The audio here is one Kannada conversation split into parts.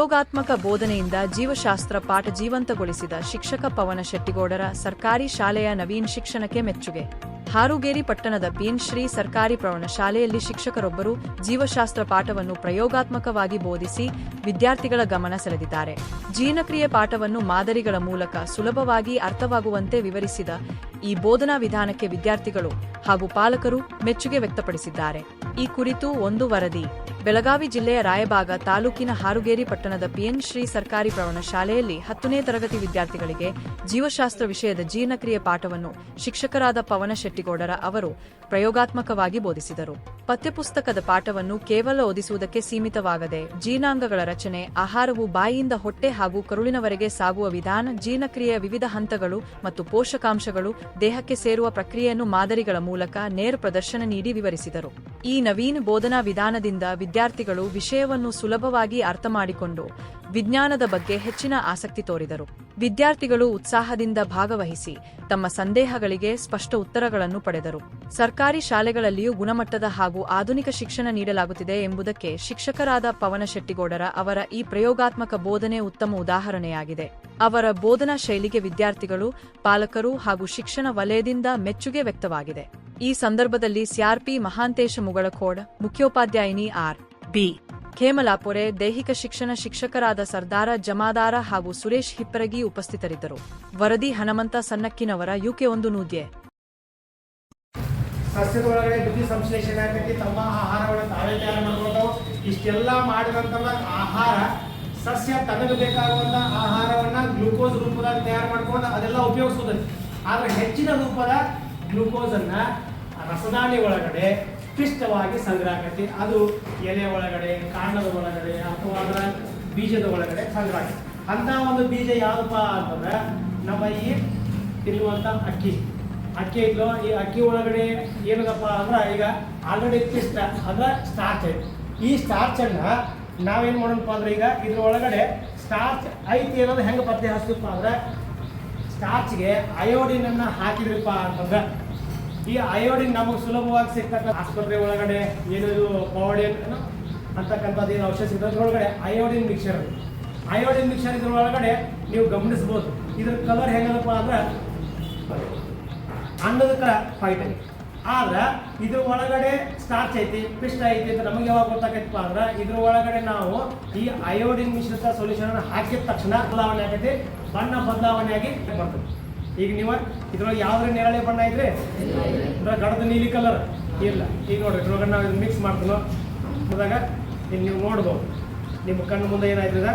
ಪ್ರಯೋಗಾತ್ಮಕ ಬೋಧನೆಯಿಂದ ಜೀವಶಾಸ್ತ್ರ ಪಾಠ ಜೀವಂತಗೊಳಿಸಿದ ಶಿಕ್ಷಕ ಪವನ ಶೆಟ್ಟಿಗೌಡರ ಸರ್ಕಾರಿ ಶಾಲೆಯ ನವೀನ್ ಶಿಕ್ಷಣಕ್ಕೆ ಮೆಚ್ಚುಗೆ. ಹಾರುಗೇರಿ ಪಟ್ಟಣದ ಪಿಎನ್ ಶ್ರೀ ಸರ್ಕಾರಿ ಪ್ರೌಢ ಶಾಲೆಯಲ್ಲಿ ಶಿಕ್ಷಕರೊಬ್ಬರು ಜೀವಶಾಸ್ತ್ರ ಪಾಠವನ್ನು ಪ್ರಯೋಗಾತ್ಮಕವಾಗಿ ಬೋಧಿಸಿ ವಿದ್ಯಾರ್ಥಿಗಳ ಗಮನ ಸೆಳೆದಿದ್ದಾರೆ. ಜೀವನಕ್ರಿಯೆ ಪಾಠವನ್ನು ಮಾದರಿಗಳ ಮೂಲಕ ಸುಲಭವಾಗಿ ಅರ್ಥವಾಗುವಂತೆ ವಿವರಿಸಿದ ಈ ಬೋಧನಾ ವಿಧಾನಕ್ಕೆ ವಿದ್ಯಾರ್ಥಿಗಳು ಹಾಗೂ ಪಾಲಕರು ಮೆಚ್ಚುಗೆ ವ್ಯಕ್ತಪಡಿಸಿದ್ದಾರೆ. ಈ ಕುರಿತು ಒಂದು ವರದಿ. ಬೆಳಗಾವಿ ಜಿಲ್ಲೆಯ ರಾಯಬಾಗ ತಾಲೂಕಿನ ಹಾರುಗೇರಿ ಪಟ್ಟಣದ ಪಿಎನ್ ಶ್ರೀ ಸರ್ಕಾರಿ ಪ್ರೌಢ ಶಾಲೆಯಲ್ಲಿ 10ನೇ ತರಗತಿ ವಿದ್ಯಾರ್ಥಿಗಳಿಗೆ ಜೀವಶಾಸ್ತ್ರ ವಿಷಯದ ಜೀವನಕ್ರಿಯೆ ಪಾಠವನ್ನು ಶಿಕ್ಷಕರಾದ ಪವನ ಶೆಟ್ಟಿಗೌಡರ ಅವರು ಪ್ರಯೋಗಾತ್ಮಕವಾಗಿ ಬೋಧಿಸಿದರು. ಪಠ್ಯಪುಸ್ತಕದ ಪಾಠವನ್ನು ಕೇವಲ ಓದಿಸುವುದಕ್ಕೆ ಸೀಮಿತವಾಗದೆ ಜೀರ್ಣಾಂಗಗಳ ರಚನೆ, ಆಹಾರವು ಬಾಯಿಯಿಂದ ಹೊಟ್ಟೆ ಹಾಗೂ ಕರುಳಿನವರೆಗೆ ಸಾಗುವ ವಿಧಾನ, ಜೀರ್ಣಕ್ರಿಯೆಯ ವಿವಿಧ ಹಂತಗಳು ಮತ್ತು ಪೋಷಕಾಂಶಗಳು ದೇಹಕ್ಕೆ ಸೇರುವ ಪ್ರಕ್ರಿಯೆಯನ್ನು ಮಾದರಿಗಳ ಮೂಲಕ ನೇರ ಪ್ರದರ್ಶನ ನೀಡಿ ವಿವರಿಸಿದರು. ಈ ನವೀನ ಬೋಧನಾ ವಿಧಾನದಿಂದ ವಿದ್ಯಾರ್ಥಿಗಳು ವಿಷಯವನ್ನು ಸುಲಭವಾಗಿ ಅರ್ಥ ಮಾಡಿಕೊಂಡು ವಿಜ್ಞಾನದ ಬಗ್ಗೆ ಹೆಚ್ಚಿನ ಆಸಕ್ತಿ ತೋರಿದರು. ವಿದ್ಯಾರ್ಥಿಗಳು ಉತ್ಸಾಹದಿಂದ ಭಾಗವಹಿಸಿ ತಮ್ಮ ಸಂದೇಹಗಳಿಗೆ ಸ್ಪಷ್ಟ ಉತ್ತರಗಳನ್ನು ಪಡೆದರು. ಸರ್ಕಾರಿ ಶಾಲೆಗಳಲ್ಲಿಯೂ ಗುಣಮಟ್ಟದ ಹಾಗೂ ಆಧುನಿಕ ಶಿಕ್ಷಣ ನೀಡಲಾಗುತ್ತಿದೆ ಎಂಬುದಕ್ಕೆ ಶಿಕ್ಷಕರಾದ ಪವನ ಶೆಟ್ಟಿಗೌಡರ ಅವರ ಈ ಪ್ರಯೋಗಾತ್ಮಕ ಬೋಧನೆ ಉತ್ತಮ ಉದಾಹರಣೆಯಾಗಿದೆ. ಅವರ ಬೋಧನಾ ಶೈಲಿಗೆ ವಿದ್ಯಾರ್ಥಿಗಳು, ಪಾಲಕರು ಹಾಗೂ ಶಿಕ್ಷಣ ವಲಯದಿಂದ ಮೆಚ್ಚುಗೆ ವ್ಯಕ್ತವಾಗಿದೆ. ಈ ಸಂದರ್ಭದಲ್ಲಿ ಸಿಆರ್ಪಿ ಮಹಾಂತೇಶ ಮುಗಳಖೋಡ್, ಮುಖ್ಯೋಪಾಧ್ಯಾಯಿನಿ ಆರ್.ಬಿ. ಖೇಮಲಾಪುರೆ, ದೈಹಿಕ ಶಿಕ್ಷಣ ಶಿಕ್ಷಕರಾದ ಸರ್ದಾರ ಜಮಾದಾರ ಹಾಗೂ ಸುರೇಶ್ ಹಿಪ್ಪರಗಿ ಉಪಸ್ಥಿತರಿದ್ದರು. ವರದಿ ಹನುಮಂತ ಸನ್ನಕ್ಕಿನವರ UK1 ನೂದ್ಯೆ. ಸಸ್ಯದ ಒಳಗಡೆ ದ್ಯುತಿ ಸಂಶ್ಲೇಷಣೆ ಆಗಕ್ಕೆ ತಮ್ಮ ಆಹಾರವನ್ನು ತಾವೇ ತಯಾರು ಮಾಡ್ಬೋದು. ಇಷ್ಟೆಲ್ಲ ಮಾಡಿದಂಥ ಆಹಾರ ಸಸ್ಯ ತನಗೆ ಬೇಕಾಗುವಂಥ ಆಹಾರವನ್ನು ಗ್ಲೂಕೋಸ್ ರೂಪದಲ್ಲಿ ತಯಾರು ಮಾಡ್ಕೊಂಡು ಅದೆಲ್ಲ ಉಪಯೋಗಿಸೋದು. ಆದರೆ ಹೆಚ್ಚಿನ ರೂಪದ ಗ್ಲೂಕೋಸನ್ನು ರಸದಾನಿ ಒಳಗಡೆ ಪಿಷ್ಟವಾಗಿ ಸಂಗ್ರಹ ಆಗತ್ತೆ. ಅದು ಎಲೆ ಒಳಗಡೆ, ಕಾಂಡದ ಒಳಗಡೆ ಅಥವಾ ಅದರ ಬೀಜದ ಒಳಗಡೆ ಸಂಗ್ರಹ ಆಗುತ್ತೆ. ಅಂಥ ಒಂದು ಬೀಜ ಯಾವುದಪ್ಪ ಅಂತಂದ್ರೆ ನಮ್ಮ ಈ ತಿನ್ನುವಂಥ ಅಕ್ಕಿ ಇದ್ಲು. ಈ ಅಕ್ಕಿ ಒಳಗಡೆ ಏನದಪ್ಪ ಅಂದ್ರೆ ಈಗ ಆಲ್ರೆಡಿ ಪಿಷ್ಟ ಅಂದ್ರೆ ಸ್ಟಾರ್ಚ್ ಐತಿ. ಈ ಸ್ಟಾರ್ಚನ್ನು ನಾವೇನು ಮಾಡೋಣಪ್ಪ ಅಂದ್ರೆ ಈಗ ಇದ್ರ ಒಳಗಡೆ ಸ್ಟಾರ್ಚ್ ಐತಿ ಅನ್ನೋದು ಹೆಂಗೆ ಪತ್ತೆ ಹಚ್ತಪ್ಪ ಅಂದ್ರೆ ಸ್ಟಾರ್ಚ್ಗೆ ಅಯೋಡಿನನ್ನು ಹಾಕಿದ್ರಪ್ಪ ಅಂತಂದ್ರೆ ಈ ಅಯೋಡಿನ್ ನಮಗೆ ಸುಲಭವಾಗಿ ಸಿಗ್ತಕ್ಕಂಥ ಆಸ್ಪತ್ರೆ ಒಳಗಡೆ ಏನಿದು ಪವಡಿನ್ ಅಂತಕ್ಕಂಥದ್ದು ಏನು ಔಷಧ ಸಿಗೋದ್ರೊಳಗಡೆ ಅಯೋಡಿನ್ ಮಿಕ್ಸರ್ ಇದ್ರ ಒಳಗಡೆ ನೀವು ಗಮನಿಸ್ಬೋದು. ಇದ್ರ ಕಲರ್ ಹೆಂಗದಪ್ಪ ಅಂದ್ರೆ ಅನ್ನದ ಕರ ಫೈಟ್ ಐತಿ. ಆದ್ರೆ ಇದ್ರ ಒಳಗಡೆ ಸ್ಟಾರ್ಚ್ ಐತಿ, ಪಿಷ್ಟ ಐತಿ ಅಂತ ನಮಗೆ ಯಾವಾಗ ಗೊತ್ತಾಗೈತಪ್ಪ ಅಂದ್ರೆ ಇದ್ರ ಒಳಗಡೆ ನಾವು ಈ ಅಯೋಡಿನ್ ಮಿಶ್ರಿತ ಸೊಲ್ಯೂಷನ್ ಹಾಕಿದ ತಕ್ಷಣ ಬದಲಾವಣೆ ಆಗೈತಿ, ಬಣ್ಣ ಬದಲಾವಣೆಯಾಗಿ ಬರ್ತದೆ. ಈಗ ನೀವು ಇದ್ರೊಳಗೆ ಯಾವ್ದ್ರ ನೇರಳೆ ಬಣ್ಣ ಐತ್ರಿ ಅಂದ್ರೆ ಗಡದ ನೀಲಿ ಕಲರ್ ಇಲ್ಲ. ಈಗ ನೋಡ್ರಿ ಇದ್ರೊಳಗೆ ನಾವು ಮಿಕ್ಸ್ ಮಾಡ್ತೀನೋ ಅದಾಗ ಈಗ ನೀವು ನೋಡ್ಬೋದು ನಿಮ್ಮ ಕಣ್ಣು ಮುಂದೆ ಏನಾಯ್ತದ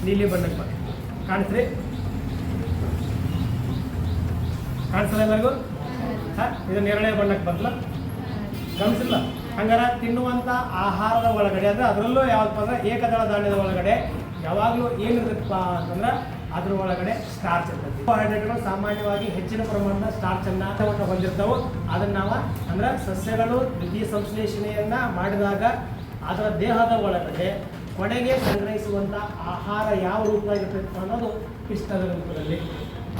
ನೀಲಿ ಬಣ್ಣಕ್ಕೆ ಕಾಣಿಸ್ರಿ, ಕಾಣಿಸಲ್ಲ ಎಲ್ಲರಿಗೂ? ಇದು ನೇರಳೆ ಬಣ್ಣಕ್ಕೆ ಬರ್ತಲ್ಲ, ಗಮನಿಸಿಲ್ಲ? ಹಂಗಾರ ತಿನ್ನುವಂಥ ಆಹಾರದ ಒಳಗಡೆ ಅಂದರೆ ಅದರಲ್ಲೂ ಯಾವಪ್ಪ ಅಂದ್ರೆ ಏಕದಳ ಧಾನ್ಯದ ಒಳಗಡೆ ಯಾವಾಗಲೂ ಏನಿರುತ್ತಪ್ಪ ಅಂತಂದ್ರೆ ಅದ್ರ ಒಳಗಡೆ ಸ್ಟಾರ್ಚ್ ಇರ್ತದೆ. ಕಾರ್ಬೋಹೈಡ್ರೇಟ್ಗಳು ಸಾಮಾನ್ಯವಾಗಿ ಹೆಚ್ಚಿನ ಪ್ರಮಾಣದ ಸ್ಟಾರ್ಚನ್ನು ಹೊಂದಿರ್ತಾವೆ. ಅದನ್ನು ನಾವು ಅಂದ್ರೆ ಸಸ್ಯಗಳು ದ್ವಿತೀಯ ಸಂಶ್ಲೇಷಣೆಯನ್ನ ಮಾಡಿದಾಗ ಅದರ ದೇಹದ ಒಳಗಡೆ ಕೊನೆಗೆ ಸಂಗ್ರಹಿಸುವಂಥ ಆಹಾರ ಯಾವ ರೂಪದಾಗಿರ್ತೈತೆ ಅನ್ನೋದು ಪಿಷ್ಟದ ರೂಪದಲ್ಲಿ.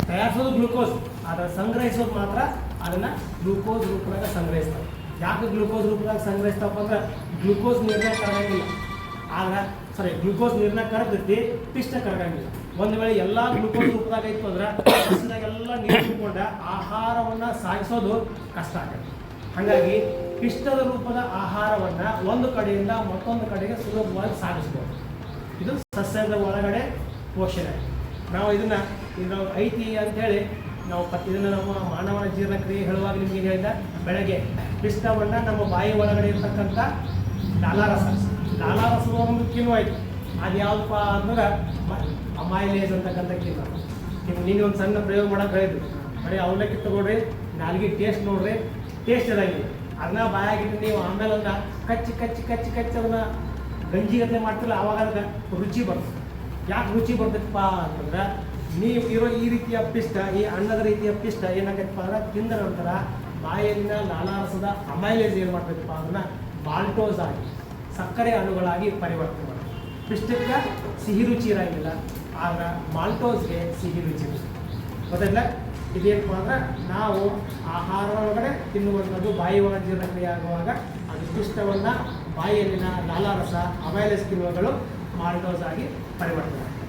ತಯಾರಿಸೋದು ಗ್ಲೂಕೋಸ್, ಆದರೆ ಸಂಗ್ರಹಿಸೋದು ಮಾತ್ರ ಅದನ್ನು ಗ್ಲೂಕೋಸ್ ರೂಪದಾಗ ಸಂಗ್ರಹಿಸ್ತಾರೆ. ಯಾಕೆ ಗ್ಲೂಕೋಸ್ ರೂಪದಾಗ ಸಂಗ್ರಹಿಸ್ತಪ್ಪ ಅಂದ್ರೆ ಗ್ಲೂಕೋಸ್ ನೀರನ್ನ ಕರಗಂಗಿಲ್ಲ. ಆದ್ರೆ ಗ್ಲೂಕೋಸ್ ನೀರನ್ನ ಕರಗತಿ, ಪಿಷ್ಟ ಕರಗಂಗಿಲ್ಲ. ಒಂದು ವೇಳೆ ಎಲ್ಲ ಗ್ಲೂಕೋಸ್ ರೂಪದಾಗ ಇತ್ತು ಅಂದ್ರೆ ಪಿಷ್ಟದಾಗೆಲ್ಲ ನೀರು ತುಂಬಿಕೊಂಡ ಆಹಾರವನ್ನು ಸಾಗಿಸೋದು ಕಷ್ಟ ಆಗುತ್ತೆ. ಹಾಗಾಗಿ ಪಿಷ್ಟದ ರೂಪದ ಆಹಾರವನ್ನು ಒಂದು ಕಡೆಯಿಂದ ಮತ್ತೊಂದು ಕಡೆಗೆ ಸುಲಭವಾಗಿ ಸಾಗಿಸ್ಬೋದು. ಇದು ಸಸ್ಯದ ಒಳಗಡೆ ಪೋಷಣೆ. ನಾವು ಇದನ್ನು ಐತಿ ಅಂಥೇಳಿ ನಾವು ಇದನ್ನು ನಮ್ಮ ಮಾನವನ ಜೀರ್ಣಕ್ರಿಯೆ ಹೇಳುವಾಗ ನಿಮ್ಗೆ ಏನು ಹೇಳಿದ, ಬೆಳಗ್ಗೆ ಪಿಷ್ಟವನ್ನು ನಮ್ಮ ಬಾಯಿ ಒಳಗಡೆ ಇರ್ತಕ್ಕಂಥ ಲಾಲಾರಸದ ಒಂದು ಕಿಣ್ವ ಐತಿ. ಅದು ಯಾವುದಪ್ಪ ಅಂದ್ರೆ ಅಮೈಲೇಸ್ ಅಂತಕ್ಕಂಥ ಕಿಣ್ವ. ನೀವು ನೀನು ಒಂದು ಸಣ್ಣ ಪ್ರಯೋಗ ಮಾಡೋಕೆ ಹೇಳಿದ್ರು, ಬರೀ ಅವಲಕ್ಕಿ ತಗೊಳ್ರಿ, ನಾಲ್ಗೆ ಟೇಸ್ಟ್ ನೋಡ್ರಿ, ಟೇಸ್ಟ್ ಇರೋಂಗಿಲ್ಲ. ಅದನ್ನ ಬಾಯಾಗಿಟ್ಟು ನೀವು ಆಮೇಲೆ ಅದನ್ನ ಕಚ್ಚಿ ಅದನ್ನು ಗಂಜಿಗತೆ ಮಾಡ್ತಿಲ್ಲ, ಆವಾಗ ಅದಕ್ಕೆ ರುಚಿ ಬರ್ತದೆ. ಯಾಕೆ ರುಚಿ ಬರ್ತೈತಪ್ಪ ಅಂತಂದ್ರೆ ನೀವು ಇರೋ ಈ ರೀತಿಯ ಪಿಷ್ಟ, ಈ ಅನ್ನದ ರೀತಿಯ ಪಿಷ್ಟ ಏನಾಗೈತಪ್ಪ ಅಂದ್ರೆ ತಿಂದ ನಂತರ ಬಾಯಲ್ಲಿನ ಲಾಲಾರಸದ ಅಮೈಲೇಸ್ ಏನು ಮಾಡ್ತೈತಪ್ಪ ಅದನ್ನು ಮಾಲ್ಟೋಸ್ ಆಗಿ ಸಕ್ಕರೆ ಅಣುಗಳಾಗಿ ಪರಿವರ್ತನೆ ಮಾಡ್ತದೆ. ಪಿಷ್ಟಕ್ಕೆ ಸಿಹಿ ರುಚಿ ಇರೋಂಗಿಲ್ಲ, ಆದ್ರೆ ಮಾಲ್ಟೋಸ್ಗೆ ಸಿಹಿ ರುಚಿ ಇರುತ್ತೆ. ಗೊತ್ತಾಯ್ತಲ್ಲ? ಇದೇನಪ್ಪ ಅಂದ್ರೆ ನಾವು ಆಹಾರ ಒಳಗಡೆ ತಿನ್ನುವಂಥದ್ದು ಬಾಯಿ ಒಳಗೆ ಜೀರ್ಣಕ್ರಿಯೆ ಆಗುವಾಗ ಅದು ಪಿಷ್ಟವನ್ನು ಬಾಯಿಯಲ್ಲಿನ ಲಾಲಾರಸ ಅಮೈಲೇಸ್ ಕಿಣ್ವಗಳು ಮಾಲ್ಟೋಸ್ ಆಗಿ ಪರಿವರ್ತನೆ ಆಗ್ತದೆ.